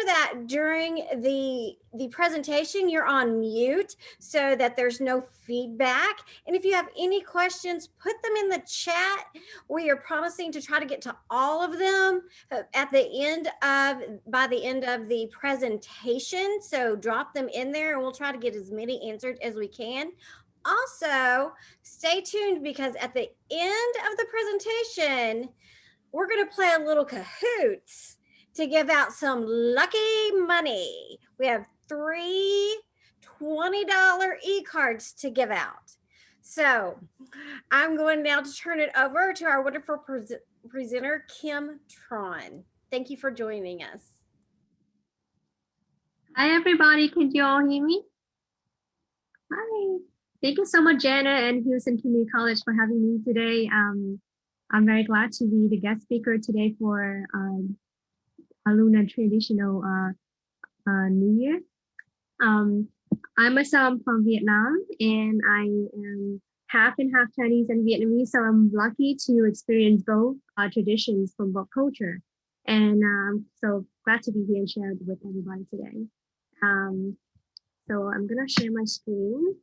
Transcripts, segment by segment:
that during the presentation, you're on mute so that there's no feedback. And if you have any questions, put them in the chat. We are promising to try to get to all of them by the end of the presentation. So drop them in there and we'll try to get as many answered as we can. Also, stay tuned because at the end of the presentation, we're going to play a little cahoots to give out some lucky money. We have 3 $20 e-cards to give out. So I'm going now to turn it over to our wonderful presenter, Kim Tron. Thank you for joining us. Hi, everybody. Can you all hear me? Hi. Thank you so much, Jana and Houston Community College for having me today. I'm very glad to be the guest speaker today for a Lunar traditional New Year. I myself am from Vietnam and I am half and half Chinese and Vietnamese, so I'm lucky to experience both traditions from both culture. And so glad to be here and share with everybody today. So I'm gonna share my screen.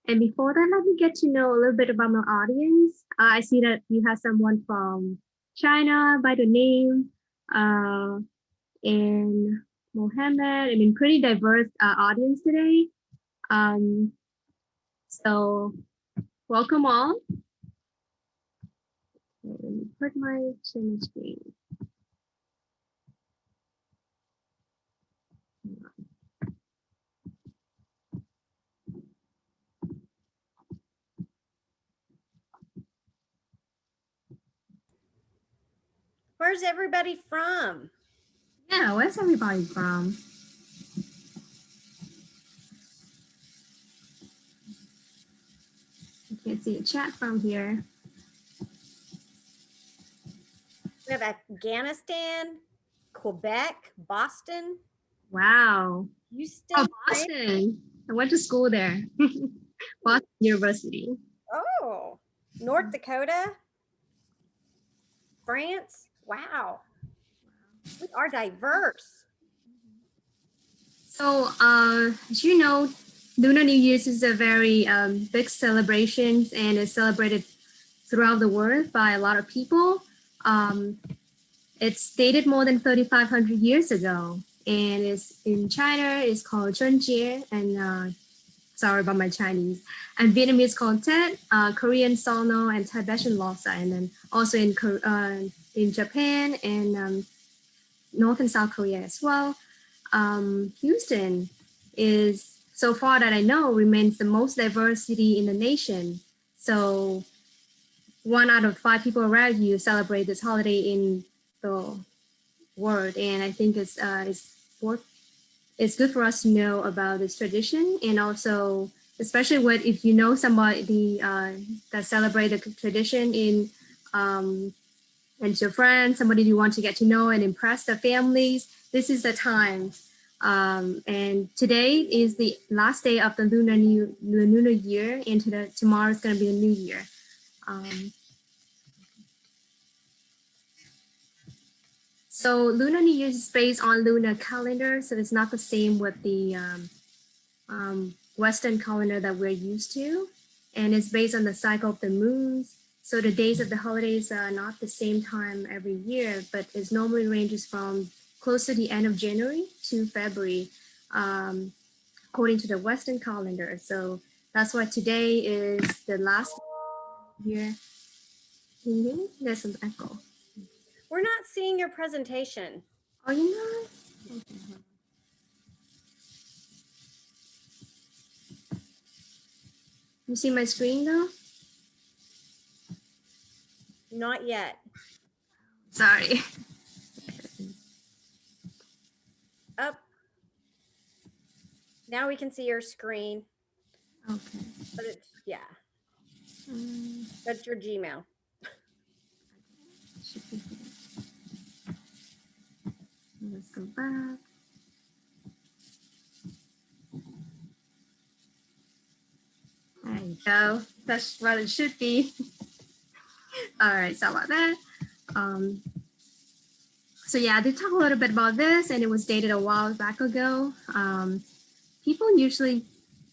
And before that, let me get to know a little bit about my audience. I see that you have someone from China by the name, and Mohammed. I mean, pretty diverse audience today. So welcome all. Let me put my screen. Where's everybody from? Yeah, where's everybody from? You can't see a chat from here. We have Afghanistan, Quebec, Boston. Wow. Houston. Oh, Boston. I went to school there. Boston University. Oh, North Dakota, France. Wow. We are diverse. So, as you know, Lunar New Year is a very big celebration and is celebrated throughout the world by a lot of people. It's dated more than 3,500 years ago, and it's in China. It's called Chunjie, and sorry about my Chinese. And Vietnamese called Tet, Korean Solno, and Tibetan Lhasa, and then also in Japan and North and South Korea as well. Houston is, so far that I know, remains the most diverse city in the nation. So 1 out of 5 people around you celebrate this holiday in the world, and I think it's good for us to know about this tradition, and also especially if you know somebody that celebrate the tradition and your friends, somebody you want to get to know and impress their families, this is the time. And today is the last day of the Lunar Year, and tomorrow is going to be the New Year. So Lunar New Year is based on lunar calendar, so it's not the same with the Western calendar that we're used to, and it's based on the cycle of the moons. So the days of the holidays are not the same time every year, but it normally ranges from close to the end of January to February, according to the Western calendar. So that's why today is the last year. Can you hear me? There's some echo. We're not seeing your presentation. Oh, you know? Okay. You see my screen though? Not yet. Sorry. Up. Now we can see your screen. Okay. But it's, yeah. That's your Gmail. Let's go back. There you go. That's what it should be. All right, sorry about that. So yeah, I did talk a little bit about this, and it was dated a while back ago. People usually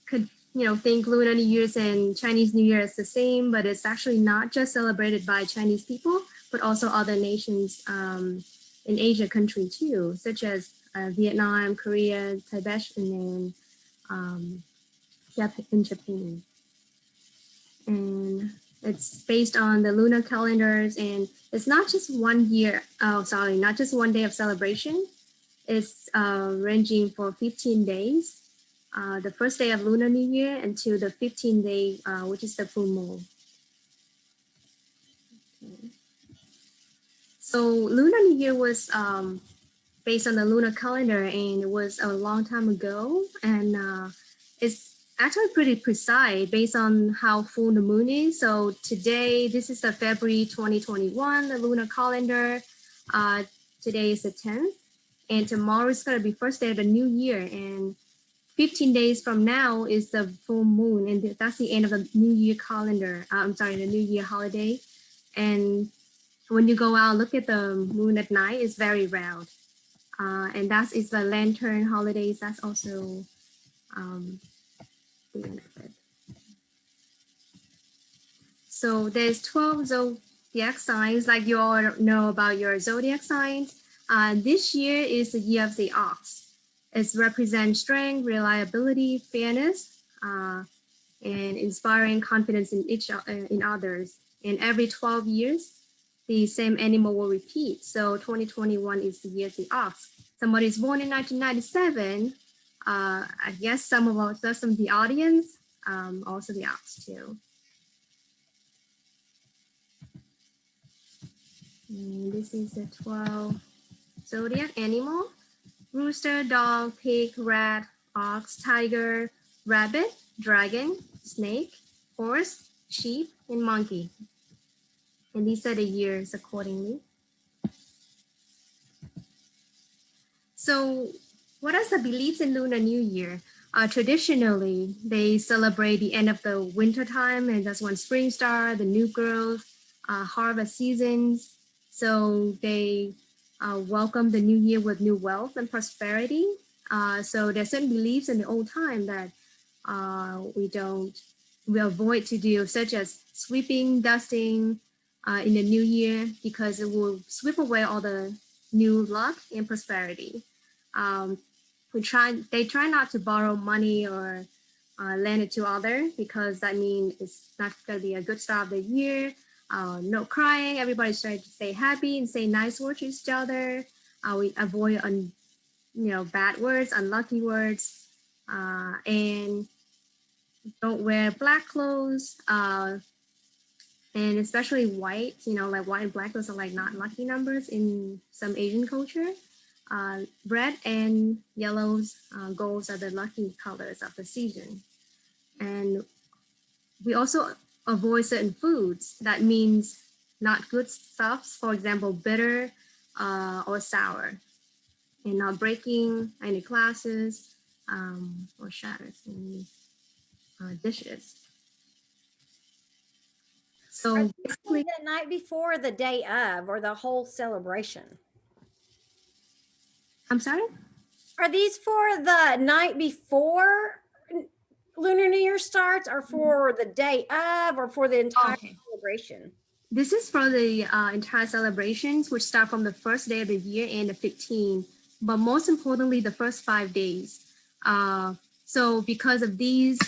could, think Lunar New Year's and Chinese New Year is the same, but it's actually not just celebrated by Chinese people, but also other nations in Asia country too, such as Vietnam, Korea, Tibet, and then in Japan. And it's based on the lunar calendars, and it's not just not just one day of celebration. It's ranging for 15 days. The first day of Lunar New Year until the 15th day, which is the full moon. Okay. So Lunar New Year was based on the lunar calendar, and it was a long time ago, and it's actually pretty precise based on how full the moon is. So today, this is the February 2021, the lunar calendar. Today is the 10th, and tomorrow is going to be first day of the new year, and 15 days from now is the full moon, and that's the end of the new year calendar. The new year holiday. And when you go out, look at the moon at night, it's very round. And that is the lantern holidays. That's also the end of it. So there's 12 zodiac signs, like you all know about your zodiac signs. This year is the year of the ox. It represents strength, reliability, fairness, and inspiring confidence in others. And every 12 years, the same animal will repeat. So 2021 is the year of the ox. Somebody is born in 1997. I guess some of the audience, also the ox too. And this is the 12 zodiac animal: rooster, dog, pig, rat, ox, tiger, rabbit, dragon, snake, horse, sheep, and monkey. And these are the years accordingly. So what are the beliefs in Lunar New Year? Traditionally, they celebrate the end of the winter time, and that's when spring starts, the new growth, harvest seasons. So they welcome the new year with new wealth and prosperity. So there's certain beliefs in the old time that we avoid to do, such as sweeping, dusting in the new year, because it will sweep away all the new luck and prosperity. They try not to borrow money or lend it to others, because that means it's not going to be a good start of the year. No crying. Everybody's trying to stay happy and say nice words to each other. We avoid bad words, unlucky words, and don't wear black clothes. And especially white, like white and black, those are like not lucky numbers in some Asian culture. Red and yellows, golds are the lucky colors of the season. And we also avoid certain foods. That means not good stuffs, for example, bitter or sour, and not breaking any glasses or shatters any dishes. So basically, the night before, the day of, or the whole celebration? I'm sorry? Are these for the night before Lunar New Year starts, or for the day of, or for the entire celebration? This is for the entire celebrations, which start from the first day of the year and the 15th, but most importantly, the first 5 days. So because of these,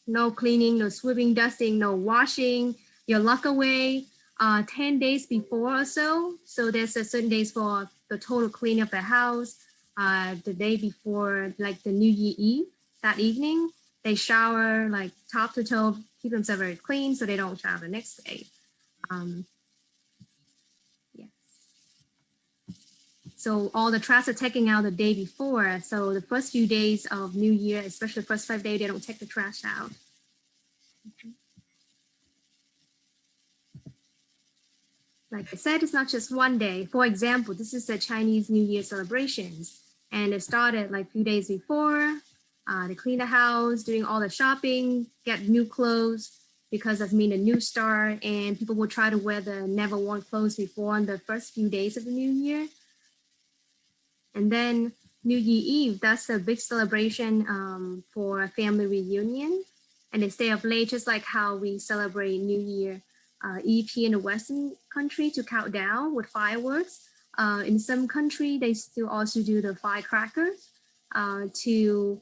no cleaning, no sweeping, dusting, no washing, your luck away 10 days before or so. So there's a certain days for the total cleaning of the house. The day before, like the New Year Eve, that evening, they shower like top to toe, keep themselves very clean so they don't shower the next day. Yeah. So all the trash are taken out the day before. So the first few days of New Year, especially the first 5 days, they don't take the trash out. Like I said, it's not just one day. For example, this is the Chinese New Year celebrations, and it started like a few days before. They clean the house, doing all the shopping, get new clothes, because that's mean a new start, and people will try to wear the never worn clothes before on the first few days of the new year. And then New Year Eve, that's a big celebration for a family reunion. And they stay up late, just like how we celebrate New Year Eve here in the Western country to count down with fireworks. In some country, they still also do the firecrackers to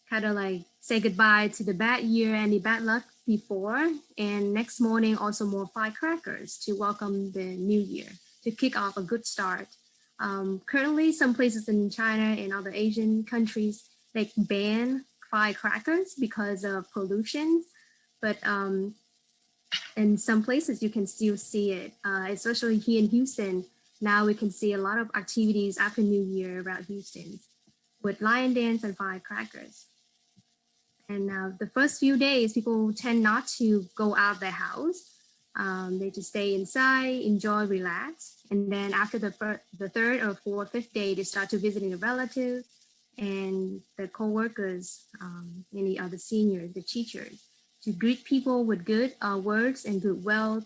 kind of like say goodbye to the bad year and the bad luck before. And next morning, also more firecrackers to welcome the new year, to kick off a good start. Currently, some places in China and other Asian countries, like ban firecrackers because of pollution. But in some places, you can still see it, especially here in Houston. Now we can see a lot of activities after New Year around Houston with lion dance and firecrackers. And the first few days, people tend not to go out of their house. They just stay inside, enjoy, relax. And then after the third or fourth, fifth day, they start to visiting the relatives and the co-workers, and the other seniors, the teachers, to greet people with good words and good wealth.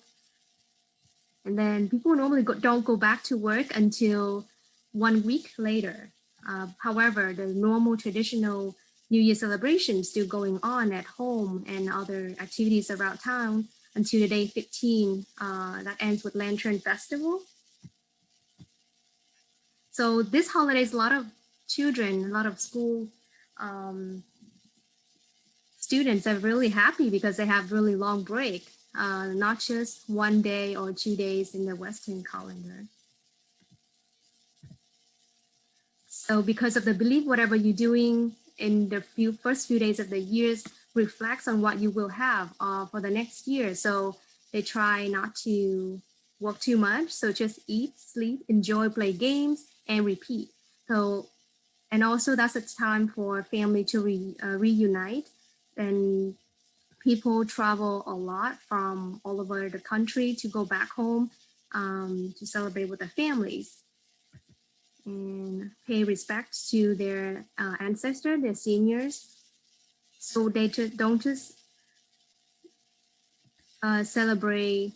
And then people normally don't go back to work until 1 week later. However, the normal traditional New Year celebration still going on at home and other activities around town until the day 15 that ends with Lantern Festival. So this holidays, a lot of children, a lot of school students are really happy because they have really long break, not just 1 day or 2 days in the Western calendar. So because of the belief, whatever you're doing in the first few days of the years reflects on what you will have for the next year. So they try not to work too much. So just eat, sleep, enjoy, play games, and repeat. So, and also that's a time for family to reunite. And people travel a lot from all over the country to go back home to celebrate with their families and pay respect to their ancestors, their seniors. So they don't just celebrate,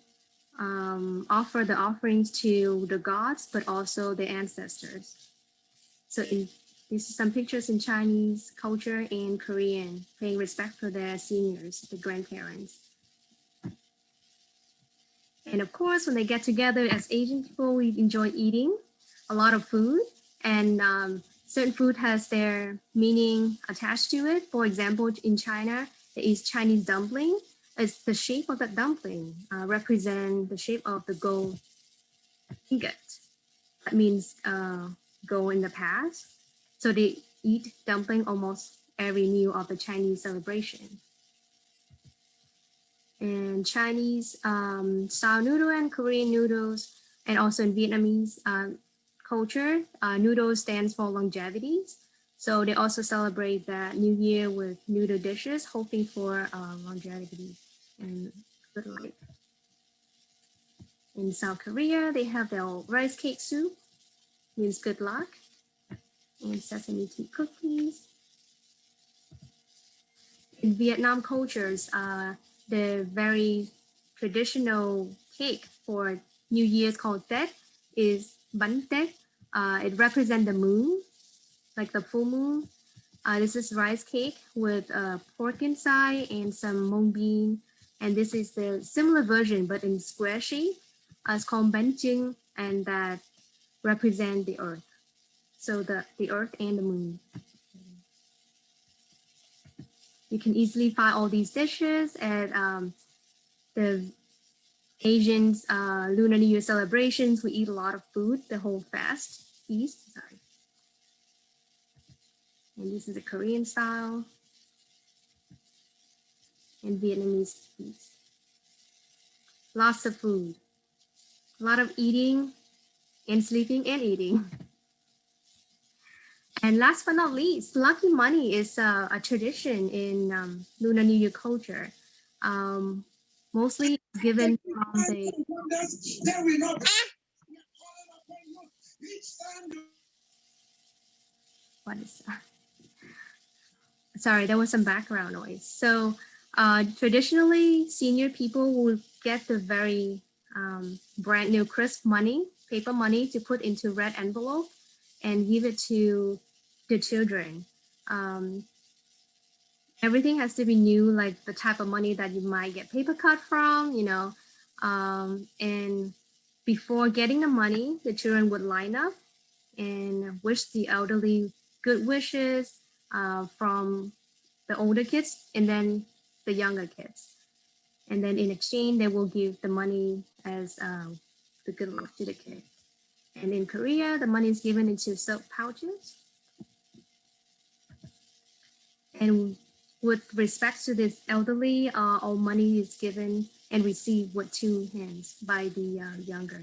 offer the offerings to the gods, but also the ancestors. So this is some pictures in Chinese culture and Korean, paying respect for their seniors, the grandparents. And of course, when they get together as Asian people, we enjoy eating a lot of food, and certain food has their meaning attached to it. For example, in China, there is Chinese dumpling. It's the shape of that dumpling represent the shape of the gold ingot. That means gold in the past. So they eat dumpling almost every meal of the Chinese celebration. And Chinese style noodle and Korean noodles, and also in Vietnamese culture, noodles stands for longevity. So they also celebrate that New Year with noodle dishes, hoping for longevity and good life. In South Korea, they have their rice cake soup, means good luck, and sesame tea cookies. In Vietnam cultures, the very traditional cake for New Year's called Tết is bánh Tết. It represents the moon, like the full moon. This is rice cake with pork inside and some mung bean. And this is the similar version, but in square shape. It's called bánh chưng, and that represent the earth. So the earth and the moon. You can easily find all these dishes at the Asians Lunar New Year celebrations. We eat a lot of food, the whole feast. Sorry. And this is a Korean style and Vietnamese feast. Lots of food, a lot of eating and sleeping and eating. And last but not least, lucky money is a tradition in Lunar New Year culture. Mostly given from the what is that? Sorry, there was some background noise. So traditionally, senior people will get the very brand new crisp money, paper money, to put into red envelope and give it to the children. Um, Everything has to be new, like the type of money that you might get paper cut from, and before getting the money, the children would line up and wish the elderly good wishes from the older kids and then the younger kids. And then in exchange, they will give the money as the good luck to the kid. And in Korea, the money is given into silk pouches. And with respect to this elderly, all money is given and received with two hands by the younger.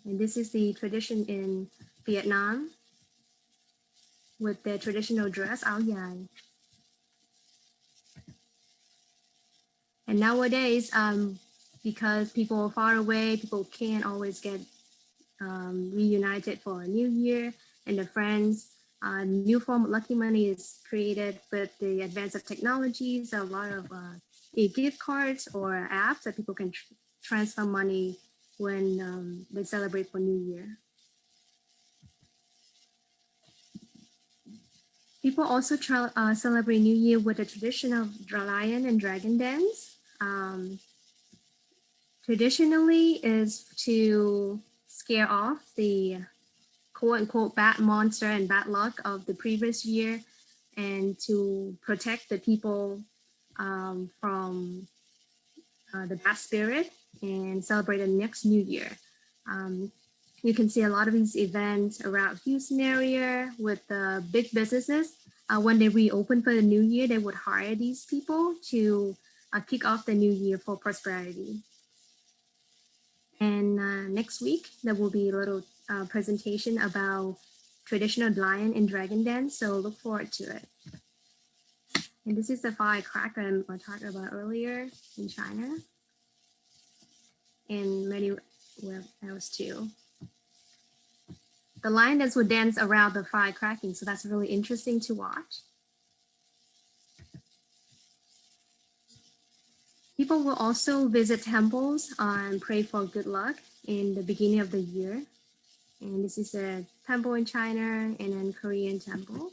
And this is the tradition in Vietnam with their traditional dress, áo dài. And nowadays, because people are far away, people can't always get reunited for a new year and the friends. New form of lucky money is created with the advance of technologies, a lot of gift cards or apps that people can transfer money when they celebrate for New Year. People also celebrate New Year with the tradition of lion and dragon dance. Traditionally is to scare off the quote unquote bad monster and bad luck of the previous year and to protect the people from the bad spirit and celebrate the next new year. Um, you can see a lot of these events around Houston area with the big businesses. When they reopen for the new year, they would hire these people to kick off the new year for prosperity. And next week, there will be a little presentation about traditional lion and dragon dance. So look forward to it. And this is the firecracker I talked about earlier in China and many where else too. The lioness would dance around the fire cracking, so that's really interesting to watch. People will also visit temples and pray for good luck in the beginning of the year. And this is a temple in China and then Korean temple.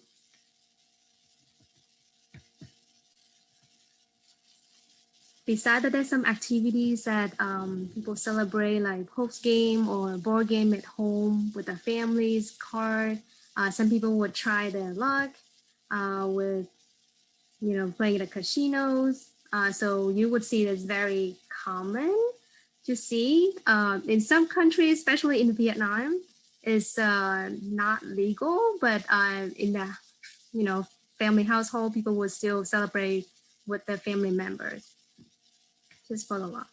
Besides that, there's some activities that people celebrate, like post game or board game at home with their families, card. Some people would try their luck with, playing the casinos. So you would see it's very common to see. In some countries, especially in Vietnam, it's not legal, but in the, family household, people would still celebrate with their family members. Just for the luck.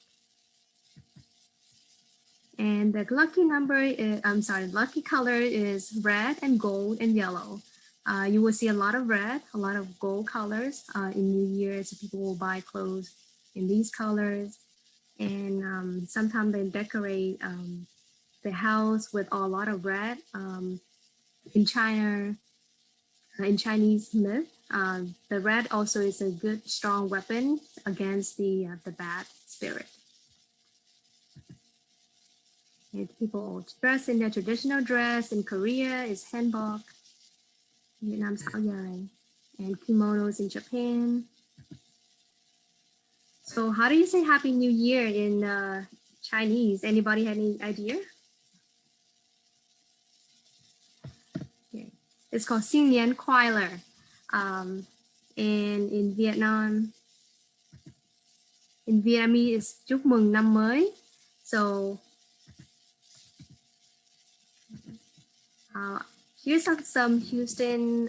And the lucky number is, lucky color is red and gold and yellow. You will see a lot of red, a lot of gold colors in New Year. So people will buy clothes in these colors. And sometimes they decorate the house with a lot of red. In China, in Chinese myth, the red also is a good, strong weapon against the bad spirit. And people dress in their traditional dress. In Korea is hanbok, Vietnam's áo dài, and kimonos in Japan. So how do you say Happy New Year in Chinese? Anybody have any idea? Okay. It's called Xin Nian Kuai Le. And in Vietnamese, it's chúc mừng năm mới. So here's some Houston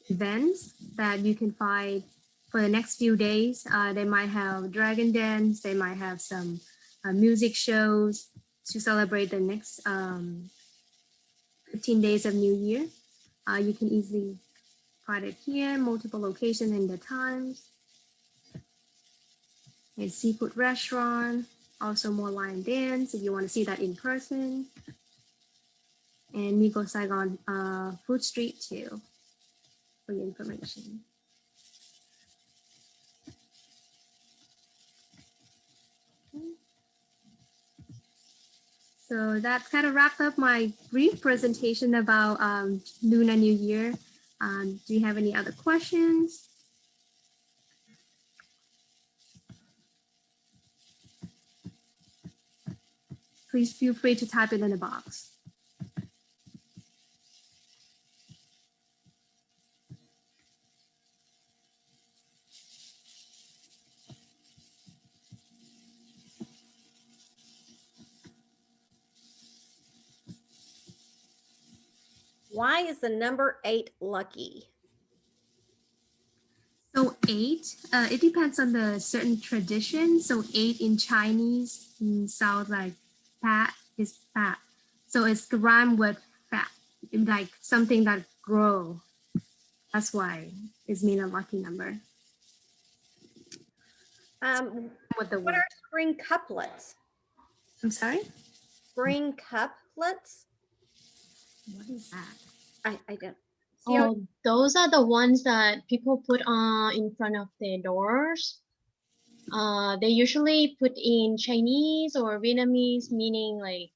events that you can find for the next few days. They might have dragon dance. They might have some music shows to celebrate the next 15 days of New Year. You can easily find it here, multiple locations in the times. A seafood restaurant, also more lion dance if you want to see that in person. And Migo Saigon Food Street too, for your information. So that kind of wrapped up my brief presentation about Lunar New Year. Do you have any other questions? Please feel free to type it in the box. Why is the number 8 lucky? So 8, it depends on the certain tradition. So 8 in Chinese sounds like fat is fat. So it's rhyme with fat, like something that grow. That's why it's mean a lucky number. With the What word. are spring couplets? I'm sorry? Spring couplets? What is that? I don't. Oh, those are the ones that people put in front of their doors. They usually put in Chinese or Vietnamese, meaning like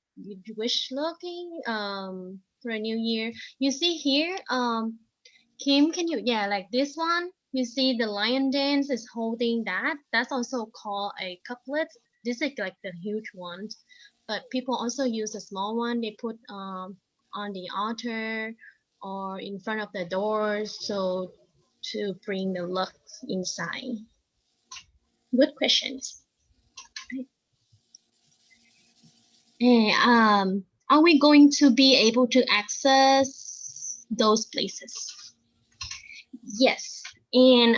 wish looking for a new year. You see here, Kim, can you, yeah, like this one, you see the lion dance is holding that. That's also called a couplet. This is like the huge ones, but people also use a small one. They put on the altar or in front of the doors, so to bring the luck inside. Good questions. Are we going to be able to access those places? Yes, and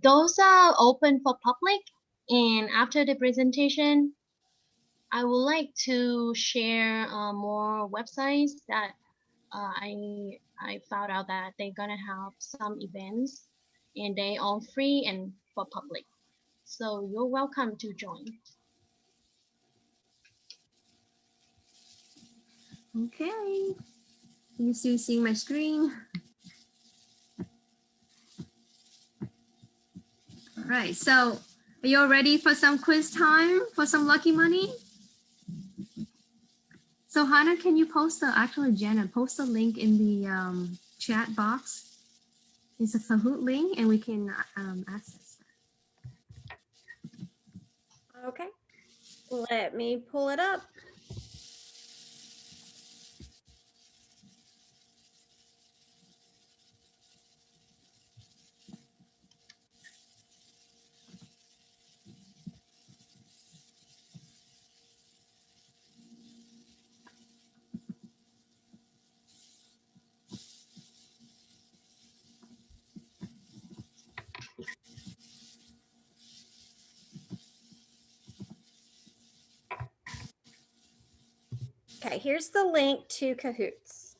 those are open for public. And after the presentation, I would like to share more websites that I found out that they're gonna have some events, and they are free and for public. So you're welcome to join. Okay. Can you still see my screen? All right, so are you all ready for some quiz time for some lucky money? So Hannah, can you post actually Jenna, post a link in the chat box. It's a Kahoot link and we can access that. Okay. Let me pull it up. Okay, here's the link to Kahoots.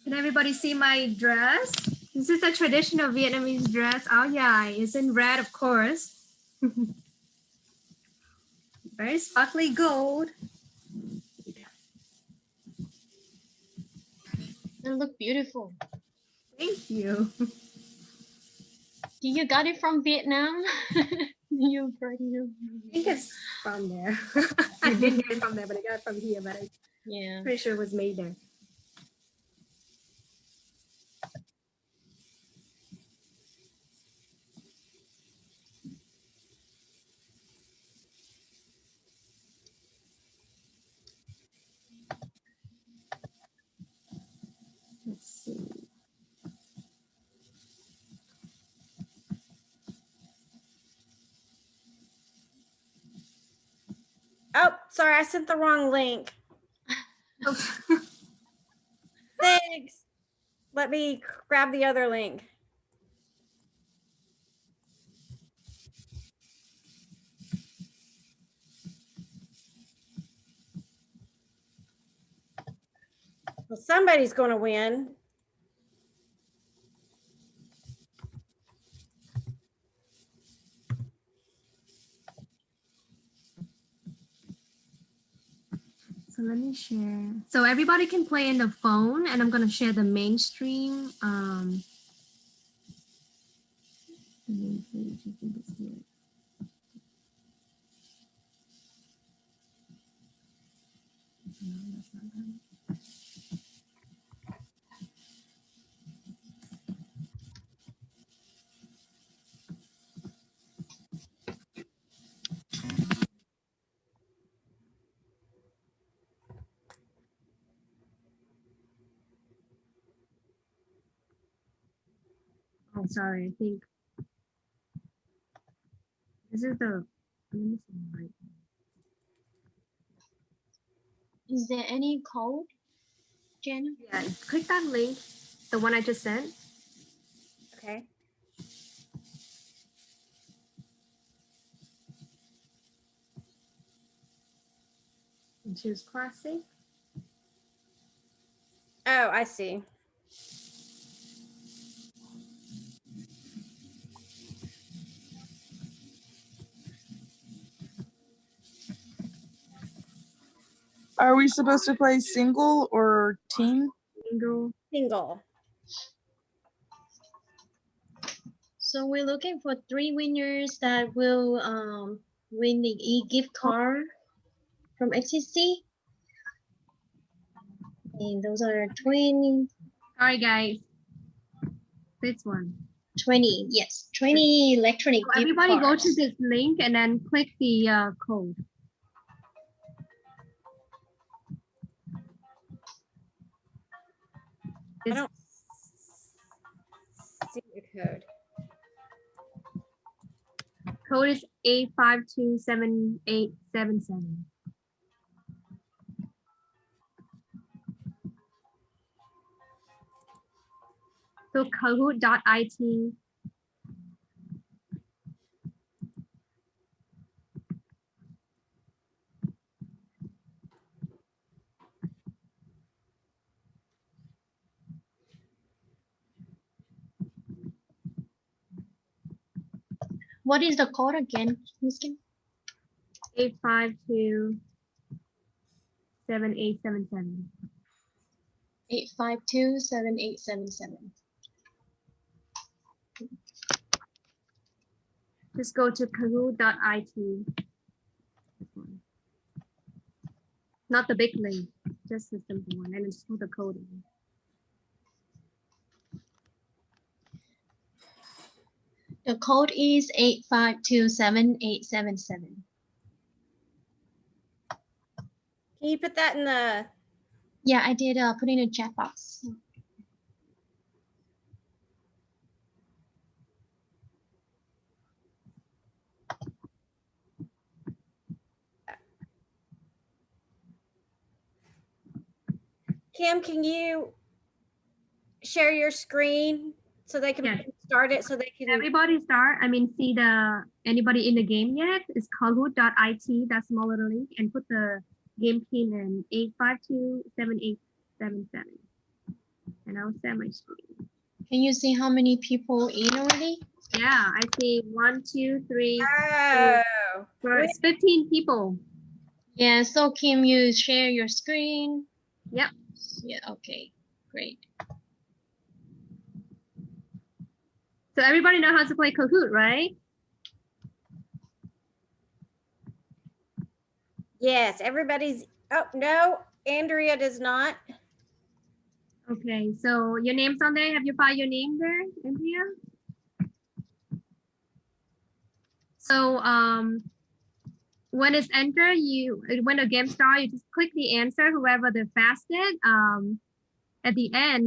Can everybody see my dress? This is a traditional Vietnamese dress. Oh yeah, it's in red, of course. Very sparkly gold. They look beautiful. Thank you. You got it from Vietnam? You brought it I think it's from there. I didn't get it from there, but I got it from here, but I'm pretty sure it was made there. Let's see. Oh, sorry, I sent the wrong link. Thanks. Let me grab the other link. Well, somebody's going to win. So let me share. So everybody can play in the phone, and I'm gonna share the mainstream. The main page, I think it's here. Oh, sorry. I think this is the. Let me see, right. Is there any code, Jenna? Yeah, click that link, the one I just sent. Okay. And choose classic. Oh, I see. Are we supposed to play single or team? Single. Single. So we're looking for 3 winners that will win the e-gift card from XCC. And those are 20, Sorry, guys. This one. 20, yes, 20 electronic So gift everybody go cards. to this link and then click the code. I This don't see the code. code is 8527877. So kahoot.it. What is the code again, Miss Kim? 8527877. 8527877. Just go to kahoot.it. This one. Not the big link, just the simple one, and just put the code in. The code is 8527877. Can you put that in the? Yeah, I did put in a chat box. Kim, can you share your screen so they can Yes. start it so they can? Everybody start. I mean, see the anybody in the game yet? It's kahoot.it. That small little link, and put the game pin in 8527877. And I'll share my screen. Can you see how many people in already? Yeah, I see 1, 2, 3, Oh, 4. It's 15 people. Yeah, so Kim, you share your screen. Yep. Yeah, okay, great. So everybody know how to play Kahoot, right? yes. Everybody's. Oh no, Andrea does not. Okay, so your name's on there. Have you filed your name there, Andrea? So when it's entered, when the game starts, you just click the answer. Whoever the fastest, at the end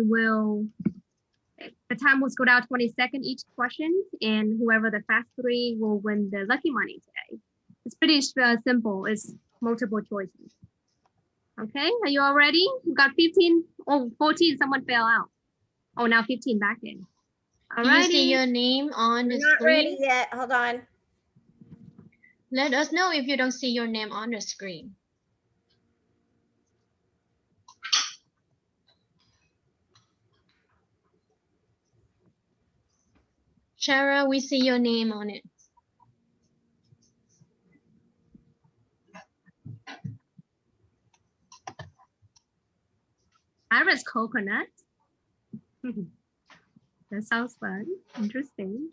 the time will go down 20 seconds each question, and whoever the fast 3 will win the lucky money today. It's pretty simple. It's multiple choices. Okay, are you all ready? You got 15. Oh, 14. Someone fell out. Oh, now 15 back in. All Can you see righty. your name on the We're not ready screen? yet. Hold on. Let us know if you don't see your name on the screen. Shara, we see your name on it. Iris coconut. That sounds fun. Interesting.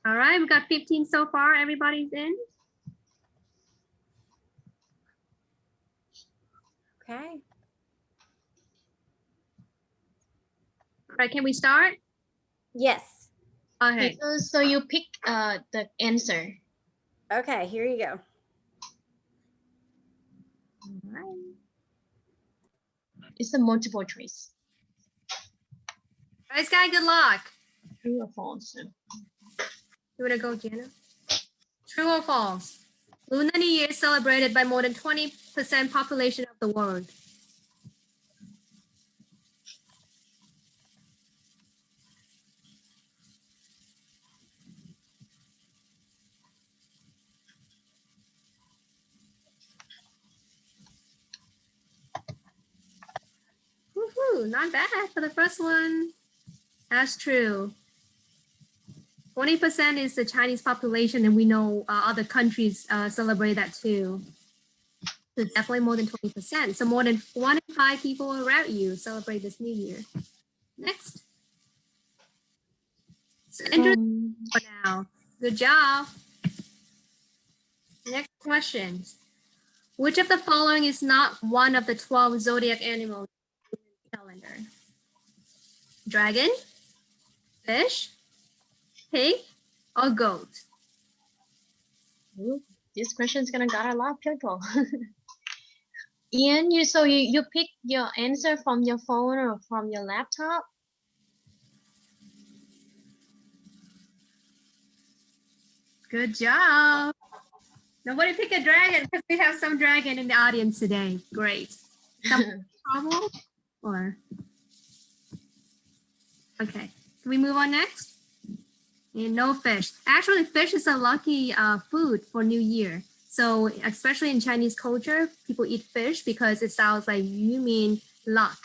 All right, we got 15 so far. Everybody's in. Okay. All right, can we start? Yes. Okay. So you pick the answer. Okay, here you go. All right. It's a multiple choice. Guys, guy, good luck. True or false? You wanna go, Jenna? True or false? Lunar New Year is celebrated by more than 20% population of the world. Woohoo, not bad for the first one. That's true. 20% is the Chinese population, and we know other countries celebrate that too. So definitely more than 20%. So more than 1 in 5 people around you celebrate this New Year. Next. So Andrew for now. Good job. Next question. Which of the following is not one of the 12 zodiac animals in the calendar? Dragon, fish, pig, or goat? Ooh, this question's gonna got a lot of people. Ian, you pick your answer from your phone or from your laptop? Good job. Nobody pick a dragon because we have some dragon in the audience today. Great. Some trouble or okay. Can we move on next? And no fish. Actually, fish is a lucky food for New Year. So especially in Chinese culture, people eat fish because it sounds like you mean luck.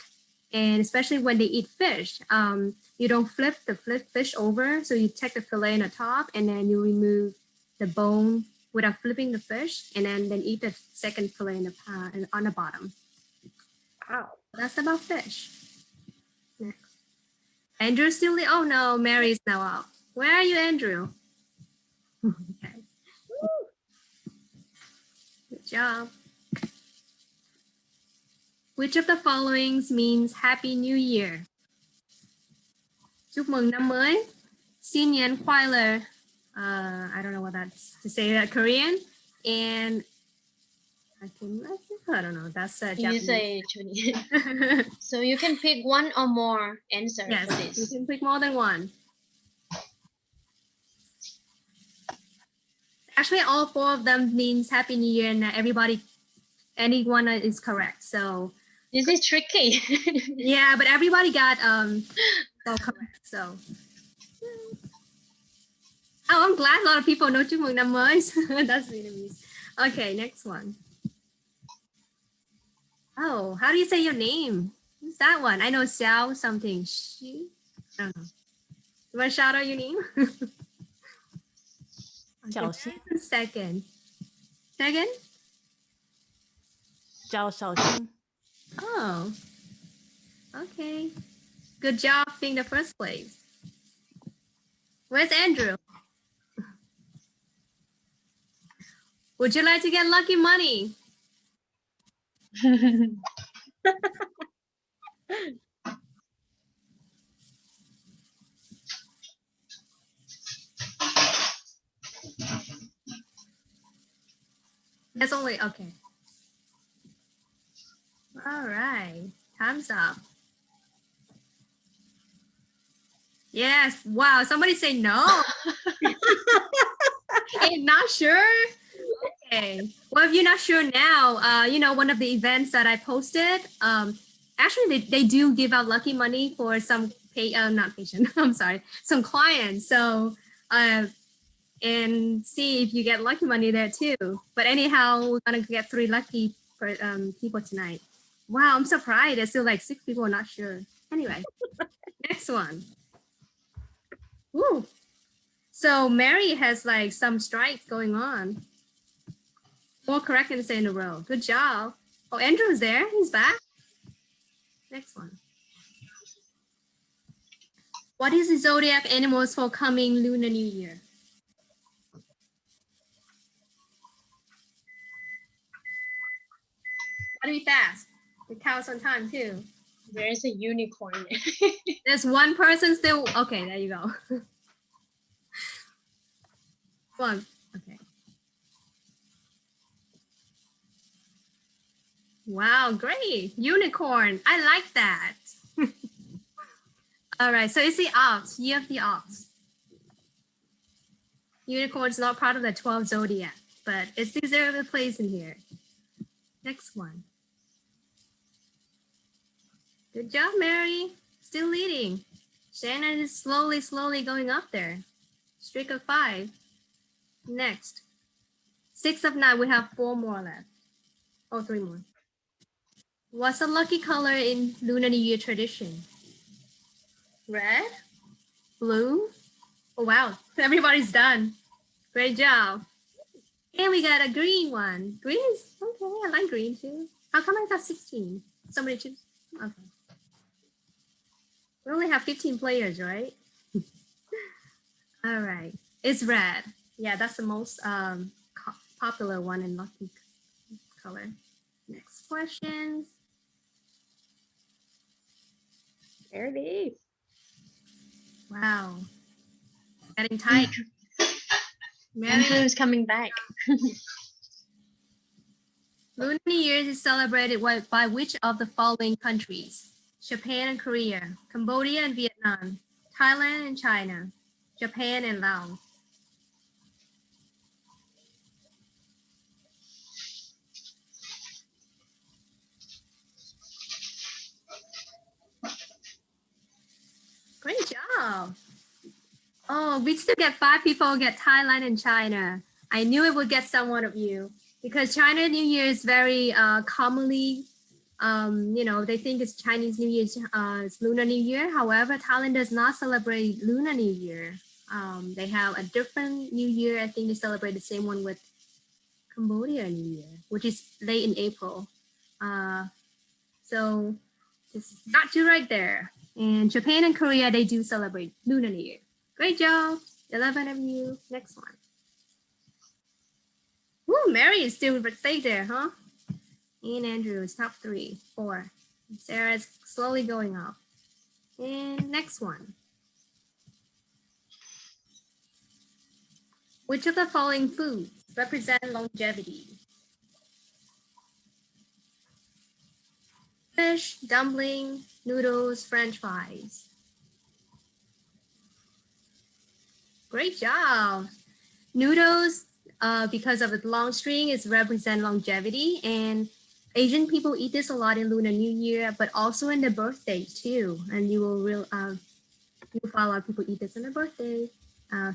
And especially when they eat fish, you don't flip the fish over. So you take the fillet on the top and then you remove the bone without flipping the fish, and then eat the second fillet in the on the bottom. Wow. That's about fish. Next. Andrew still, oh no, Mary's now out. Where are you, Andrew? Okay. Good job. Which of the followings means Happy New Year? Chúc mừng năm mới. Xin niên khoai lệ. I don't know what that's to say that Korean. And I don't know. That's You Japanese. say Chinese. So you can pick one or more answer Yes, for you this. can pick more than one. Actually, all 4 of them means Happy New Year, and anyone is correct. So This is tricky. yeah, but everybody got all correct. So oh, I'm glad a lot of people know chúc mừng năm mới. That's Vietnamese. Okay, next one. Oh, how do you say your name? Who's that one? I know Xiao something. She? I don't know. You want to shout out your name? Okay, second. Second? Oh, okay. Good job being the first place. Where's Andrew? Would you like to get lucky money? That's only, okay. All right, time's up. Yes, wow, somebody say no. Hey, not sure? Okay, well, if you're not sure now, you know, one of the events that I posted, actually they do give out lucky money for some not patient, I'm sorry, some clients. So, and see if you get lucky money there too. But anyhow, we're gonna get 3 lucky people tonight. Wow, I'm surprised. There's still like 6 people not sure. Anyway, next one. Ooh. So Mary has like some strikes going on. 4 correct answers in a row. Good job. Oh, Andrew's there. He's back. Next one. What is the zodiac animals for coming Lunar New Year? Gotta be fast. It counts on time too. There's a unicorn. There's one person still. Okay, there you go. One. Okay. Wow, great. Unicorn. I like that. All right, so it's the ox. Year of the ox. Unicorn is not part of the 12 zodiac, but it's deserved a place in here. Next one. Good job, Mary. Still leading. Shannon is slowly going up there. Streak of 5. Next. 6 of 9. We have 4 more left. Oh, 3 more. What's a lucky color in Lunar New Year tradition? Red? Blue? Oh, wow. Everybody's done. Great job. And we got a green one. Green is okay. I like green too. How come I got 16? Somebody choose. Okay. We only have 15 players, right? All right. It's red. Yeah, that's the most popular one in lucky color. Next question. There it is. Wow. Getting tight. Andrew's coming back. Lunar New Year is celebrated by which of the following countries? Japan and Korea, Cambodia and Vietnam, Thailand and China, Japan and Laos. Great job. Oh, we still get 5 people get Thailand and China. I knew it would get some one of you because China New Year is very commonly, they think it's Chinese New Year, it's Lunar New Year. However, Thailand does not celebrate Lunar New Year. They have a different New Year. I think they celebrate the same one with Cambodia New Year, which is late in April. So just got you right there. And Japan and Korea, they do celebrate Lunar New Year. Great job. 11 of you. Next one. Woo, Mary is still stay there, huh? And Andrew is top 3, 4. Sarah's slowly going up. And next one. Which of the following foods represent longevity? Fish, dumpling, noodles, French fries. Great job. Noodles, because of the long string, is represent longevity, and Asian people eat this a lot in Lunar New Year, but also in their birthday too. And you will find a lot of people eat this on their birthday.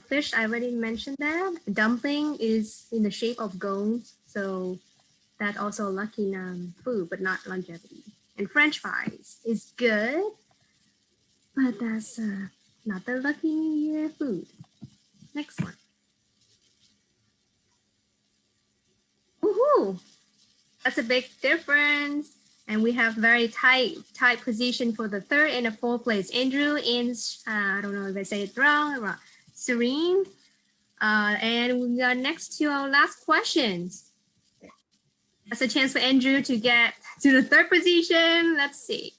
Fish, I already mentioned that. Dumpling is in the shape of gold, so that's also a lucky food, but not longevity. And French fries is good, but that's not the lucky New Year food. Next one. Woohoo! That's a big difference. And we have very tight position for the 3rd and the 4th place. Andrew and I don't know if I say it wrong. Serene. And we are next to our last questions. That's a chance for Andrew to get to the 3rd position. Let's see.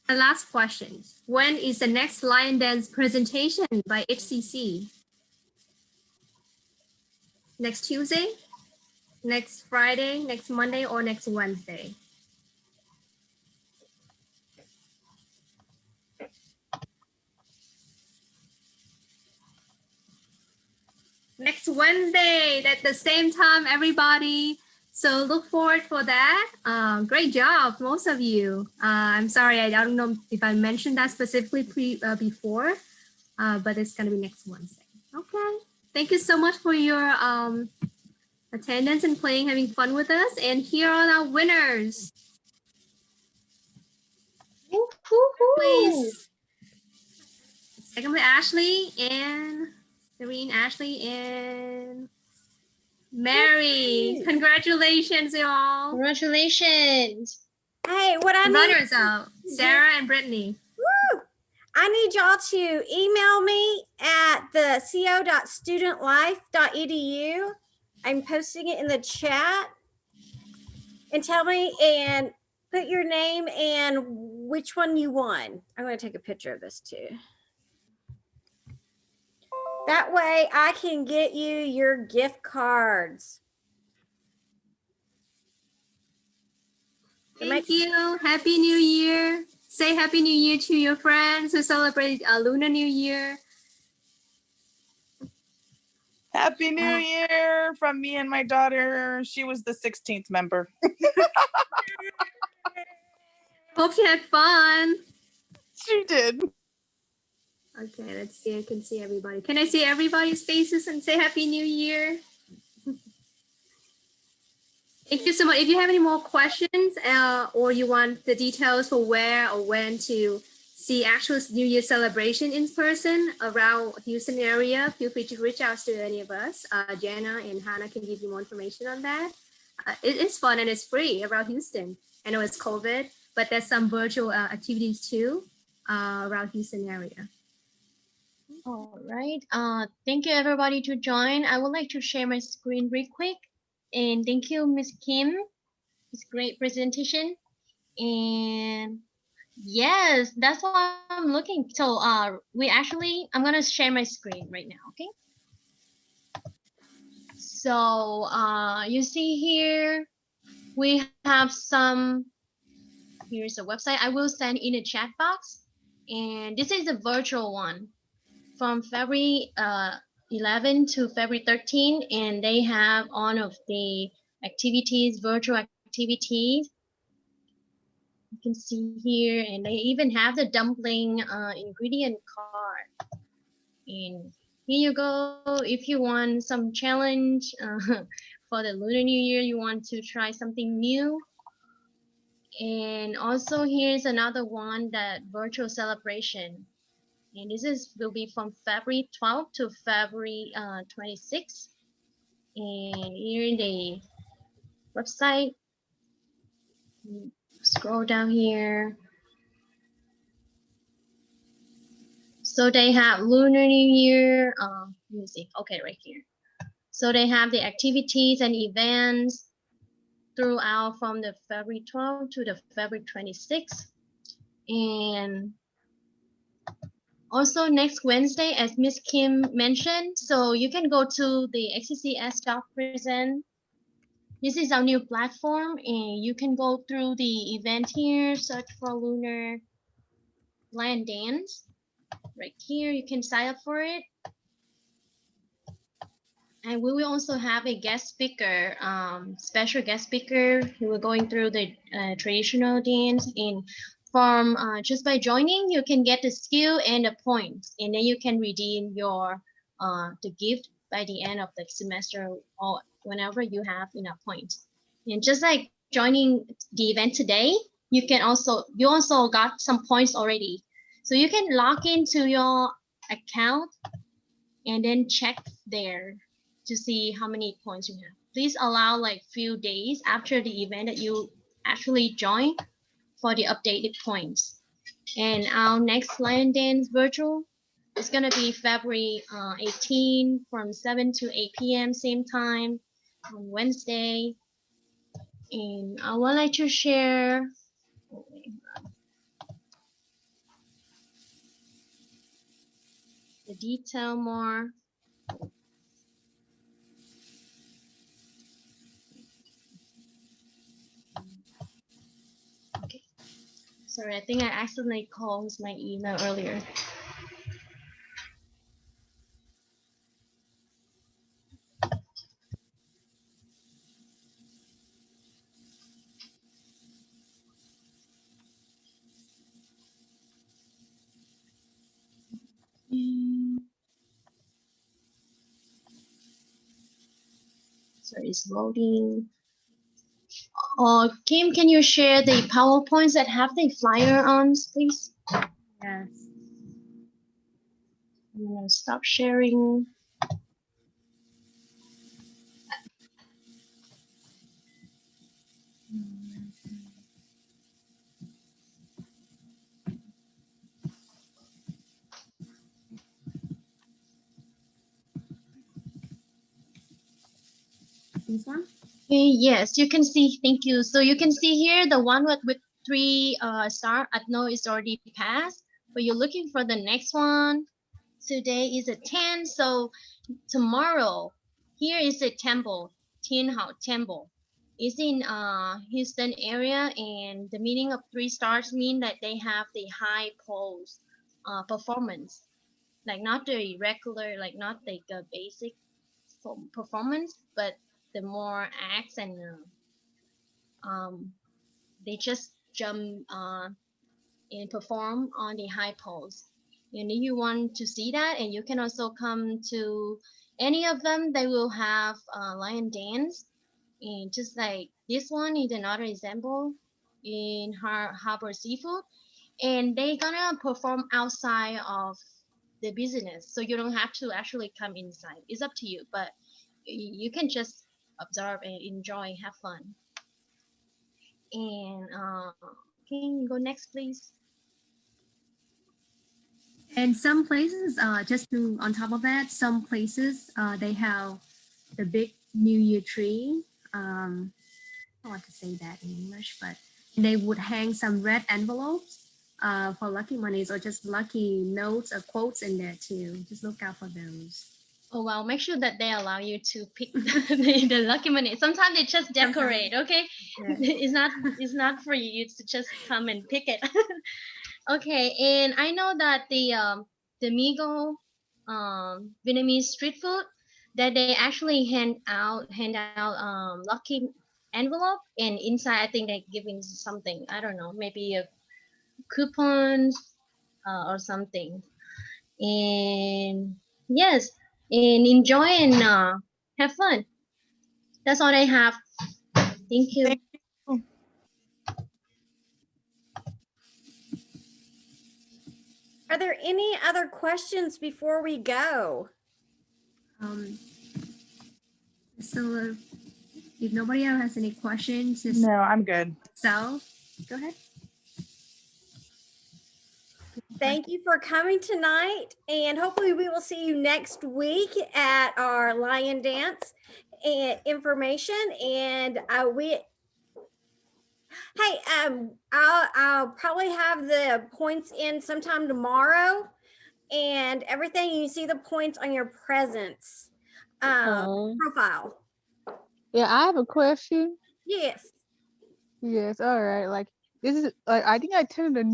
The last question. When is the next Lion Dance presentation by HCC? Next Tuesday? Next Friday? Next Monday? Or next Wednesday? Next Wednesday at the same time, everybody. So look forward for that. Great job, most of you. I'm sorry, I don't know if I mentioned that specifically before, but it's gonna be next Wednesday. Okay, thank you so much for your attendance and playing, having fun with us. And here are our winners. Please. Secondly, Ashley and Serene, Ashley and Mary. Congratulations, y'all. Congratulations. Hey, what I need Runners up, Sarah and Brittany. Woo! I need y'all to email me at the co.studentlife.edu. I'm posting it in the chat. and tell me and put your name and which one you won. I'm going to take a picture of this too. That way I can get you your gift cards. Thank you. Happy New Year. Say Happy New Year to your friends who celebrate Lunar New Year. Happy New Year from me and my daughter. She was the 16th member. Hope you had fun. She did. Okay, let's see. I can see everybody. Can I see everybody's faces and say Happy New Year? Thank you so much. If you have any more questions or you want the details for where or when to see actual New Year celebration in person around Houston area, feel free to reach out to any of us. Jana and Hannah can give you more information on that. It's fun and it's free around Houston. I know it's COVID, but there's some virtual activities too around Houston area. All right. Thank you everybody to join. I would like to share my screen real quick. And thank you, Miss Kim. It's great presentation. And yes, that's what I'm looking. So I'm gonna share my screen right now, okay? So you see here, we have here's a website I will send in a chat box. And this is a virtual one from February 11 to February 13, and they have all of the activities, virtual activities. You can see here, and they even have the dumpling ingredient card. And here you go. If you want some challenge for the Lunar New Year, you want to try something new. And also here's another one, that virtual celebration. And this will be from February 12th to February 26th. And here in the website, scroll down here. So they have Lunar New Year. Let me see. Okay, right here. So they have the activities and events throughout from the February 12th to the February 26th. And also next Wednesday, as Miss Kim mentioned, so you can go to the xccs.present. This is our new platform, and you can go through the event here, search for Lunar Lion Dance. Right here, you can sign up for it. And we will also have a guest speaker, special guest speaker who will going through the traditional dance. And from just by joining, you can get the skill and the points, and then you can redeem your the gift by the end of the semester or whenever you have enough points. And just like joining the event today, you also got some points already, so you can log into your account and then check there to see how many points you have. Please allow like few days after the event that you actually join for the updated points. And our next Lion Dance virtual is gonna be February 18 from 7 to 8 p.m. same time on Wednesday. And I would like to share the detail more. Okay. Sorry, I think I accidentally closed my email earlier. Sorry, it's loading. Kim, can you share the PowerPoints that have the flyer on, please? Yes. I'm gonna stop sharing. This one? Yes, you can see. Thank you. So you can see here the one with three star. I know it's already passed, but you're looking for the next one. Today is a 10, so tomorrow here is a temple, Tin Hao Temple. It's in Houston area, and the meaning of three stars mean that they have the high pulse performance, like not the regular, like not like a basic performance, but the more acts and they just jump and perform on the high poles. And if you want to see that, and you can also come to any of them, they will have lion dance. And just like this one is another example in Harbor Seafood, and they gonna perform outside of the business, so you don't have to actually come inside. It's up to you, but you can just observe and enjoy, have fun. And can you go next, please? And some places, just to on top of that, some places they have the big New Year tree. I don't want to say that in English, but they would hang some red envelopes for lucky monies or just lucky notes or quotes in there too. Just look out for those. Oh well, make sure that they allow you to pick the lucky money. Sometimes they just decorate, okay? It's not for you to just come and pick it. Okay, and I know that the Migo Vietnamese street food that they actually hand out lucky envelope, and inside I think they're giving something. I don't know, maybe a coupons or something. And yes, and enjoy and have fun. That's all I have. Thank you. Thank you. Are there any other questions before we go? Um, so if nobody else has any questions, just No, I'm good. so go ahead. Thank you for coming tonight, and hopefully we will see you next week at our lion dance and information. And I'll probably have the points in sometime tomorrow, and everything. You see the points on your presence profile. Yeah, I have a question. Yes. Yes, all right. Like this is like I think I attended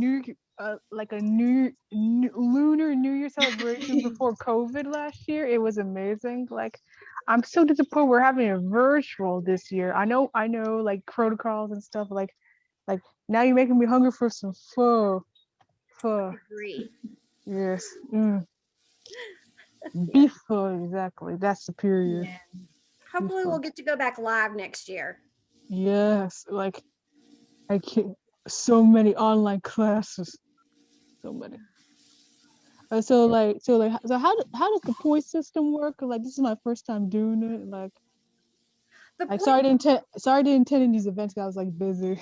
a Lunar New Year celebration before COVID last year. It was amazing. Like I'm so disappointed we're having a virtual this year. I know like protocols and stuff like now you're making me hungry for some pho. Pho. Agree. Yes. Beef pho, exactly. That's superior. Yeah. Hopefully we'll get to go back live next year. Yes, like I can't. So many online classes, so many. So how does the point system work? Like this is my first time doing it. Like The I point sorry I didn't attend these events 'cause I was like busy.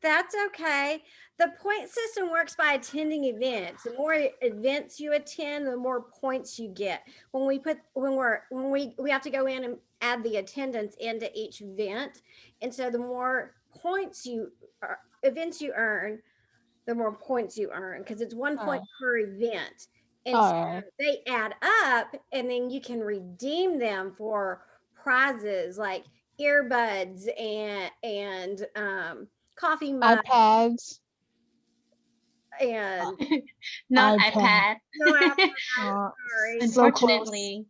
That's okay. The point system works by attending events. The more events you attend, the more points you get. When we have to go in and add the attendance into each event, and so the more events you earn, the more points you earn because it's 1 point Alright. per event, and so Alright. they add up, and then you can redeem them for prizes like earbuds and coffee mug iPads. and Not iPad. iPad, no iPad, Uh, sorry. so close. unfortunately.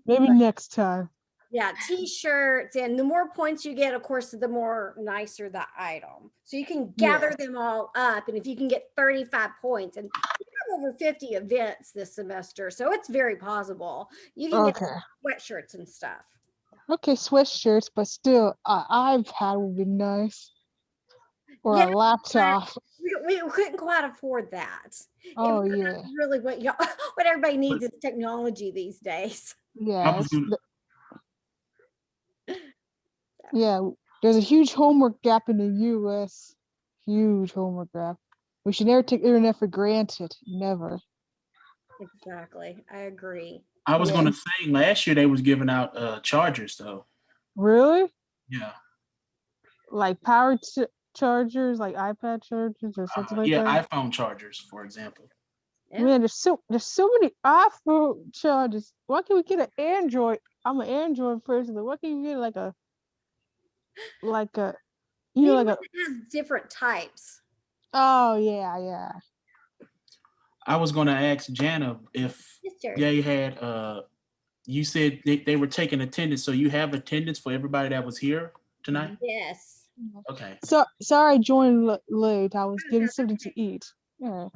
Maybe next time. Yeah, t-shirts, and the more points you get, of course, the more nicer the item. So you can gather them all up, and if you can get 35 points, and we have over 50 events this semester, so it's very possible you can get Okay. sweatshirts and stuff. Okay, sweatshirts, but still, iPad would be nice. Or Yeah, a laptop. we couldn't quite afford that. Oh And yeah. really what what everybody needs is technology these days. Yeah. Yeah, there's a huge homework gap in the US. Huge homework gap. We should never take internet for granted. Never. Exactly. I agree. I was Yeah. gonna say last year they was giving out chargers though. Really? Yeah. Like chargers, like iPad chargers or something like Yeah, that? iPhone chargers, for example. Yeah. Man, there's so many iPhone chargers. Why can't we get an Android? I'm an Android person. Why can't we get like a Need like one a that has different types. oh yeah. I was gonna ask Jana if Yes, Jared. they had you said they were taking attendance, so you have attendance for everybody that was here tonight? Yes. Okay. So sorry I joined late. I was Oh, no, getting that's something okay. to eat. Yeah.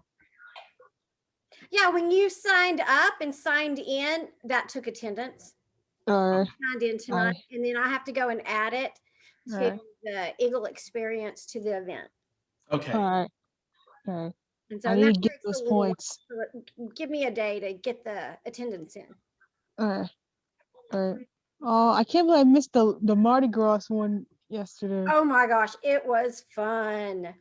Yeah, when you signed up and signed in, that took attendance. Signed in tonight, and then I have to go and add it to the Eagle experience to the event. Okay. All right. And so I that need to get takes those a little while. points. So give me a day to get the attendance in. All right. Oh, I can't believe I missed the Mardi Gras one yesterday. Oh my gosh, it was fun.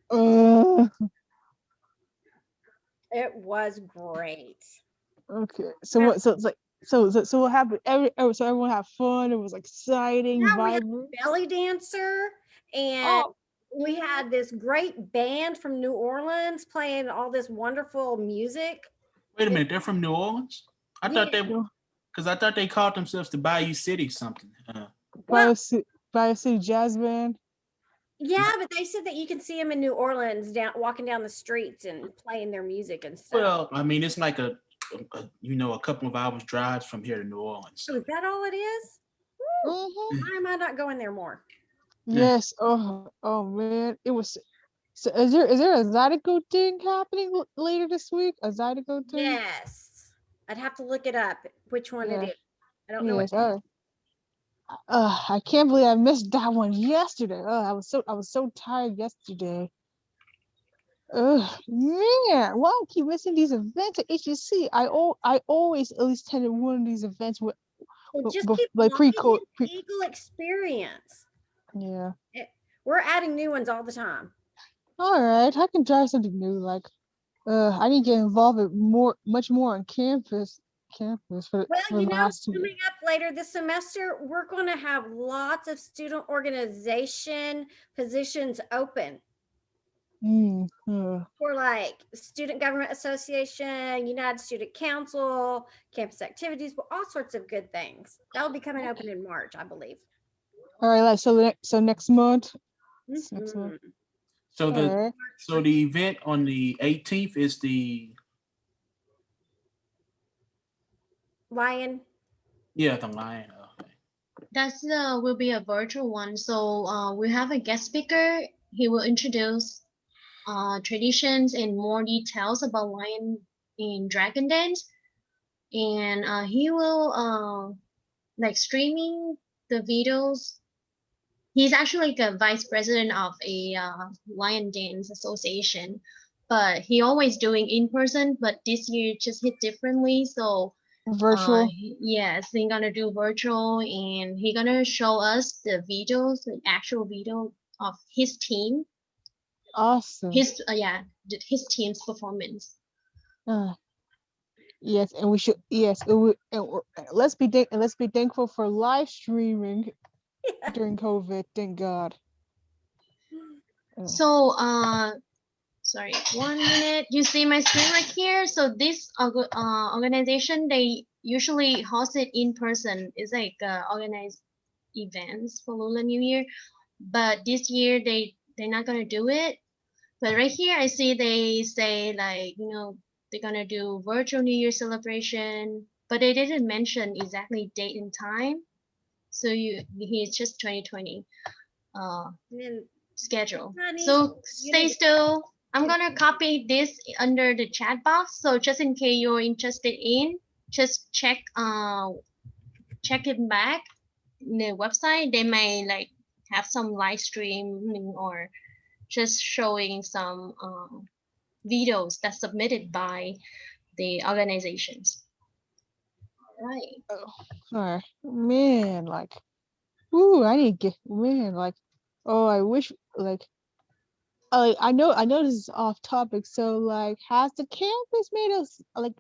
It was great. Okay. So what? So it's like so what happened? So everyone had fun. It was exciting, Yeah, we had vibrant. a belly dancer, and we had this great band from New Orleans playing all this wonderful music. Wait a minute, they're from New Orleans? I thought they because I thought they called themselves the Bayou City something. Bayou City Jazz Band. Yeah, but they said that you can see them in New Orleans walking down the streets and playing their music and stuff. Well, I mean, it's like a couple of hours drives from here to New Orleans. So is that all it is? Why am I not going there more? Yes. Oh man, it was. So is there a Zydeco thing happening later this week? A Zydeco thing? Yes, I'd have to look it up. Which one it is? I don't know. Yes. I can't believe I missed that one yesterday. I was so tired yesterday. Man, why do I keep missing these events at HGC? I always at least attended one of these events with just keep like pre-code Eagle experience. Yeah. We're adding new ones all the time. All right, I can try something new. Like, I need to get involved with much more on campus. For Well, last coming up later this semester, we're going to have lots of student organization positions open. For like Student Government Association, United Student Council, campus activities, all sorts of good things. That'll be coming open in March, I believe. All right, so next month. Next month. So the event on the 18th is the Lion. Yeah, the Lion. Okay. That's will be a virtual one. So we have a guest speaker. He will introduce traditions and more details about lion in dragon dance, and he will like streaming the videos. He's actually like a vice president of a lion dance association, but he always doing in person, but this year just hit differently. So virtual. Yes, he's gonna do virtual, and he gonna show us the videos, the actual video of his team. Awesome. His team's performance. Yes, and we should. Yes, let's be thankful for live streaming during COVID. Thank God. So sorry, 1 minute. You see my screen right here. So this organization, they usually host it in person. It's like organized events for Lunar New Year, but this year they're not gonna do it. But right here, I see they say like they're gonna do virtual New Year celebration, but they didn't mention exactly date and time. So it's just 2020 schedule. So stay still. I'm gonna copy this under the chat box. So just in case you're interested in, just check it back in the website. They may like have some live streaming or just showing some videos that's submitted by the organizations. Right. All right, man. Like, I need to get like. I wish like. I know this is off topic. So like, has the campus made us like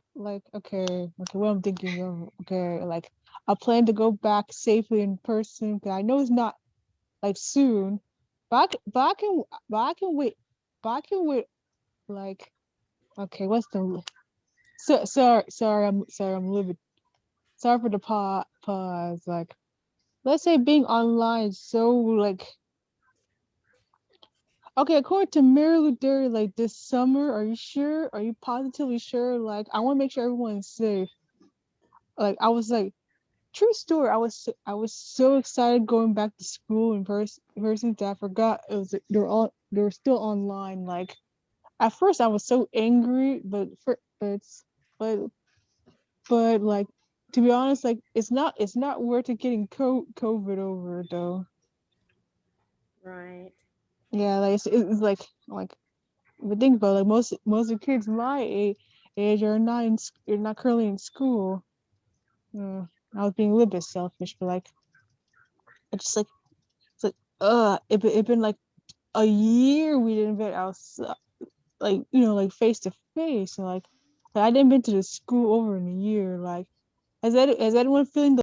okay what I'm thinking of? Okay, like I plan to go back safely in person because I know it's not like soon, but I can wait. But I can wait. Like, okay, what's the? Sorry, I'm living. Sorry for the pause. Like, let's say being online is so like. Okay, according to Mary Lou Derry, like this summer, are you sure? Are you positively sure? Like, I want to make sure everyone's safe. Like, I was like, true story. I was so excited going back to school in person that I forgot it was they were still online. Like, at first I was so angry, but like, to be honest, like it's not worth it getting COVID over though. Right. Yeah, like it's like but think about it, like most of the kids my age are not currently in school. I was being a little bit selfish, but like I just like it's like it been like a year we didn't been outside, like like face to face, and like I didn't been to the school over in a year. Like has anyone feeling the